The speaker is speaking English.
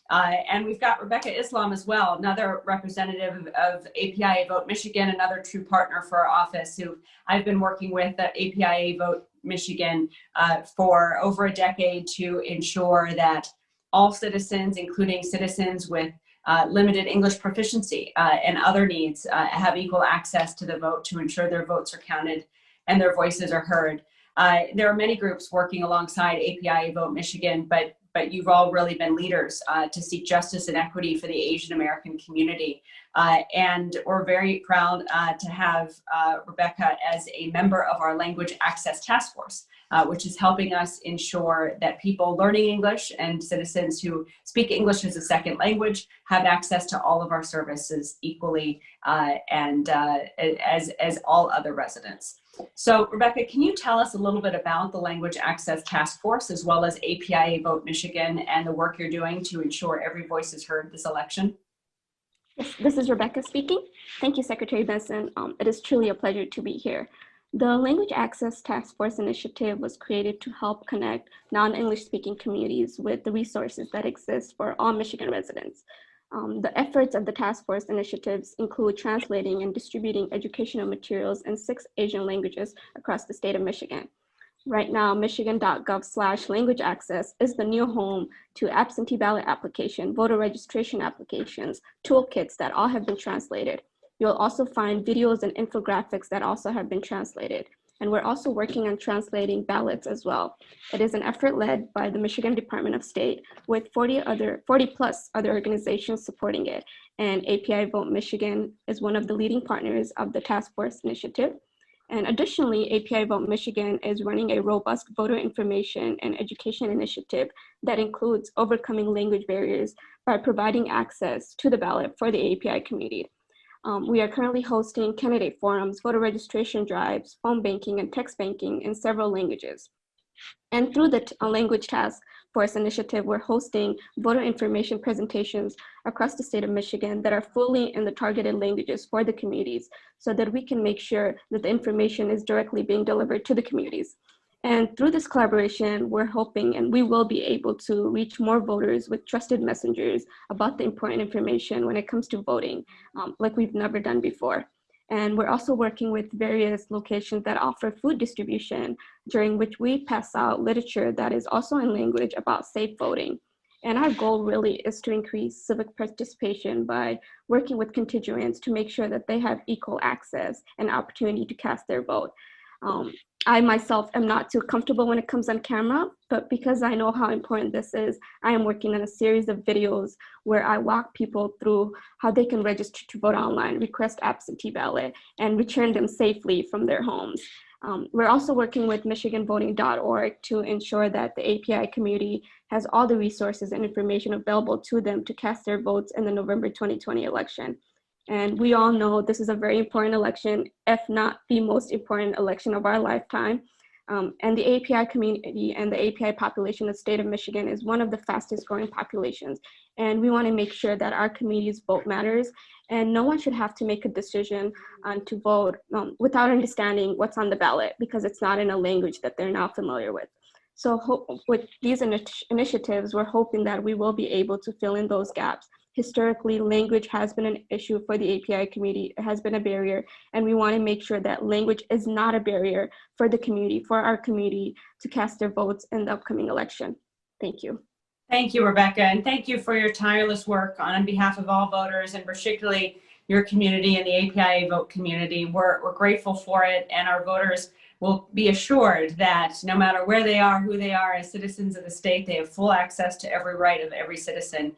And we've got Rebeka Islam as well, another representative of APIA Vote Michigan, another true partner for our office who I've been working with at APIA Vote Michigan for over a decade to ensure that all citizens, including citizens with limited English proficiency and other needs, have equal access to the vote to ensure their votes are counted and their voices are heard. There are many groups working alongside APIA Vote Michigan, but you've all really been leaders to seek justice and equity for the Asian American community. And we're very proud to have Rebeka as a member of our Language Access Task Force, which is helping us ensure that people learning English and citizens who speak English as a second language have access to all of our services equally and as all other residents. So Rebeka, can you tell us a little bit about the Language Access Task Force as well as APIA Vote Michigan and the work you're doing to ensure every voice is heard this election? Yes, this is Rebeka speaking. Thank you, Secretary Benson. It is truly a pleasure to be here. The Language Access Task Force initiative was created to help connect non-English speaking communities with the resources that exist for all Michigan residents. The efforts of the task force initiatives include translating and distributing educational materials in 6 Asian languages across the state of Michigan. Right now, michigan.gov/language access is the new home to absentee ballot application, voter registration applications, toolkits that all have been translated. You'll also find videos and infographics that also have been translated. And we're also working on translating ballots as well. It is an effort led by the Michigan Department of State with 40 plus other organizations supporting it. And API Vote Michigan is one of the leading partners of the task force initiative. And additionally, API Vote Michigan is running a robust voter information and education initiative that includes overcoming language barriers by providing access to the ballot for the API community. We are currently hosting candidate forums, voter registration drives, phone banking, and text banking in several languages. And through the Language Task Force initiative, we're hosting voter information presentations across the state of Michigan that are fully in the targeted languages for the communities so that we can make sure that the information is directly being delivered to the communities. And through this collaboration, we're hoping and we will be able to reach more voters with trusted messengers about the important information when it comes to voting, like we've never done before. And we're also working with various locations that offer food distribution, during which we pass out literature that is also in language about safe voting. And our goal really is to increase civic participation by working with constituents to make sure that they have equal access and opportunity to cast their vote. I myself am not too comfortable when it comes on camera, but because I know how important this is, I am working on a series of videos where I walk people through how they can register to vote online, request absentee ballot, and return them safely from their homes. We're also working with michiganvoting.org to ensure that the API community has all the resources and information available to them to cast their votes in the November 2020 election. And we all know this is a very important election, if not the most important election of our lifetime. And the API community and the API population of the state of Michigan is one of the fastest growing populations. And we want to make sure that our community's vote matters. And no one should have to make a decision to vote without understanding what's on the ballot because it's not in a language that they're not familiar with. So with these initiatives, we're hoping that we will be able to fill in those gaps. Historically, language has been an issue for the API community. It has been a barrier, and we want to make sure that language is not a barrier for the community, for our community to cast their votes in the upcoming election. Thank you. Thank you, Rebeka, and thank you for your tireless work on behalf of all voters, and particularly your community and the API Vote community. We're grateful for it, and our voters will be assured that no matter where they are, who they are as citizens of the state, they have full access to every right of every citizen,